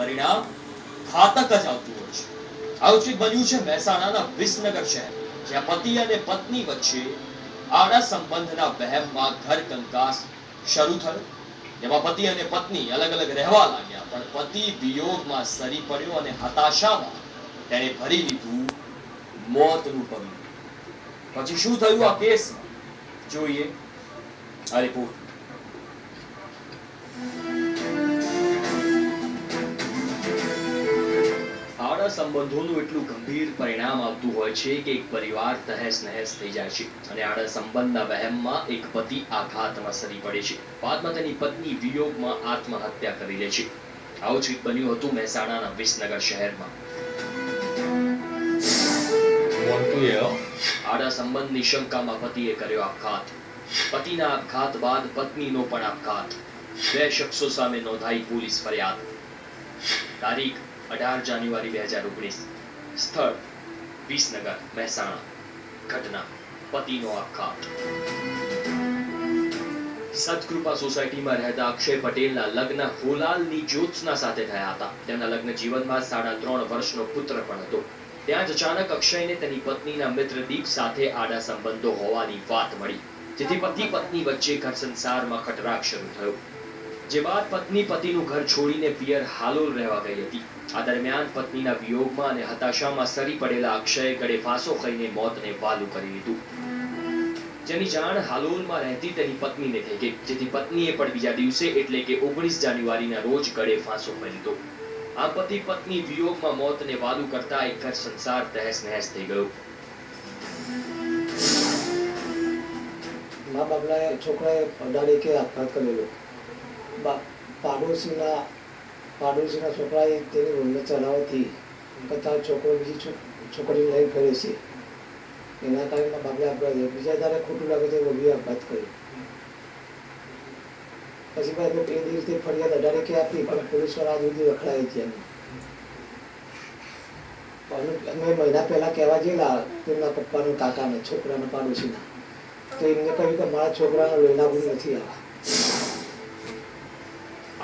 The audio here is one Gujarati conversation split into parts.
પરિણામ ઘાતક જ આવતું હોય છે. આવું જ બન્યું છે મહેસાણાના વિસનગર શહેર, જ્યાં પતિ અને પત્ની વચ્ચે આડા સંબંધના વહેમમાં ઘર કંકાસ શરૂ થયો, જેમાં પતિ અને પત્ની અલગ અલગ રહેવા લાગ્યા, પણ પતિ વિયોગમાં સરી પડ્યો અને હતાશામાં તેણે ભરી લીધું મોતનું પગલું. પછી શું થયું આ કેસમાં, જોઈએ આ રિપોર્ટ. આડા સંબંધોનું એટલું ગંભીર પરિણામ આવતું હોય છે કે એક પરિવાર તહેસ નહેસ થઈ જાય છે અને આડા સંબંધના વહેમમાં એક પતિ આઘાતમાં સરી પડે છે. બાદમાં તેની પત્ની વિયોગમાં આત્મહત્યા કરી લે છે. આવું જ બન્યું હતું મહેસાણાના વિસનગર શહેરમાં. આડા સંબંધની શંકામાં પતિએ કર્યો આપઘાત. પતિના આપઘાત બાદ પત્નીનો પણ આપઘાત. 2 શખ્સો સામે નોંધાઈ પોલીસ ફરિયાદ. તારીખ 18 જાન્યુઆરી 2019. સ્થળ વિસનગર, મહેસાણા. ઘટના પતિનો આપઘાત. સતકૃપા સોસાયટીમાં રહેતા અક્ષય પટેલના લગ્ન હોલાલની જ્યોત્સના સાથે થયા હતા. તેમના લગ્ન જીવનમાં 3.5 વર્ષનો પુત્ર પણ હતો. ત્યાં જ અચાનક અક્ષયને તેની પત્નીના મિત્ર દીપ સાથે આડા સંબંધો હોવાની વાત મળી, જેથી પતિ પત્ની વચ્ચે ઘર સંસારમાં ખટરાક શરૂ થયો. જે બાદ પત્ની પતિનું ઘર છોડીને પિયર હાલોલ રહેવા ગઈ હતી. આ દરમિયાન પત્નીના વિયોગમાં અને હતાશામાં સરી પડેલા અક્ષયે ગળે ફાંસો ખાઈને મોતને વાલું કરી લીધું, જેની જાણ હાલોલમાં રહેતી તેની પત્નીને થઈ ગઈ, જેથી પત્નીએ પણ બીજા દિવસે એટલે કે 19 જાન્યુઆરીના રોજ ગળે ફાંસો ખાઈ લીધો. આ પતિ પત્ની વિયોગમાં મોતને વાલું કરતા એક ઘર સંસાર તહેસ નહેસ થઈ ગયો. મા બાપના છોકરાએ અડાડે કે આપઘાત કરેલો. પાડોશીના છોકરાએ તેની વહુને ચલાવવાથી કથા છોકરો બીજી છોકરી લઈ કરે છે. એના કારણે બાપે આપઘાત કર્યો. બીજા તારે ખોટું લાગે તો વહુએ આપઘાત કર્યો. પછી ભાઈ એ રીતે ફરિયાદ અડાડે કે આપી, પણ પોલીસવાળા આજ સુધી રખડાય છે. અમે મહિના પહેલા કહેવા ગયેલા તેમના પપ્પાના કાકાને, છોકરાના પાડોશીના, તો એમને કહ્યું કે મારા છોકરાનો લોહીના ગુણ નથી આવા.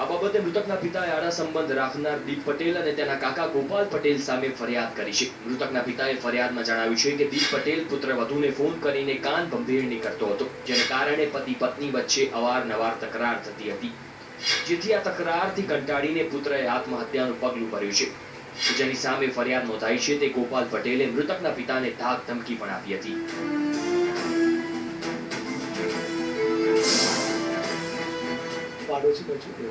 આ બાબતે મૃતકના પિતાએ આડા સંબંધ રાખનાર દીપ પટેલ અને તેના કાકા ગોપાલ પટેલ સામે ફરિયાદ કરી છે. મૃતકના પિતાએ ફરિયાદમાં જણાવ્યું છે કે દીપ પટેલ પુત્રવધૂને ફોન કરીને કાન ભંભેરણી કરતો હતો, જેને કારણે પતિ પત્ની વચ્ચે અવારનવાર તકરાર થતી હતી, જેથી આ તકરારથી કંટાળીને પુત્રએ આત્મહત્યાનું પગલું ભર્યું છે. જેની સામે ફરિયાદ નોંધાઈ છે તે ગોપાલ પટેલે મૃતકના પિતાને ધાક ધમકી પણ આપી હતી. પાડોશી છોકરો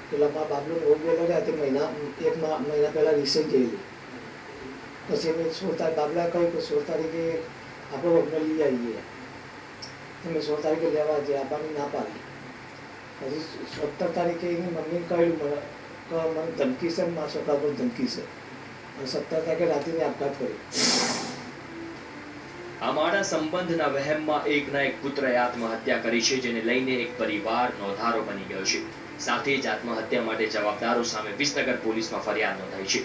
પેલા મા બાપનો બહુ ગયેલો ને, તે મહિના પહેલા રિસેન્ટ ગયેલી. પછી અમે 16 બાબલા કહ્યું કે 16 તારીખે આપણે વગને લઈ આવીએ. અમે 16 તારીખે લેવા જઈએ, આપવાની ના પાડી. પછી 17 તારીખે એની મમ્મીને કહ્યું મને ધમકી છે, મારા છોકરા પર ધમકી છે. અને 17 તારીખે રાત્રે આપઘાત કર્યો. આ આડા સંબંધના વહેમમાં એકના એક પુત્રએ આત્મહત્યા કરી છે, જેને લઈને એક પરિવાર નોંધારો બની ગયો છે. સાથે જ આત્મહત્યા માટે જવાબદારો સામે વિસનગર પોલીસમાં ફરિયાદ નોંધાઈ છે.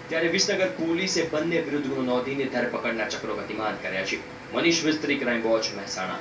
ત્યારે વિસનગર પોલીસે બંને વિરુદ્ધ ગુનો નોંધીને ધરપકડના ચક્રો ગતિમાન કર્યા છે. મનીષ મિસ્ત્રી, ક્રાઇમ વોચ, મહેસાણા.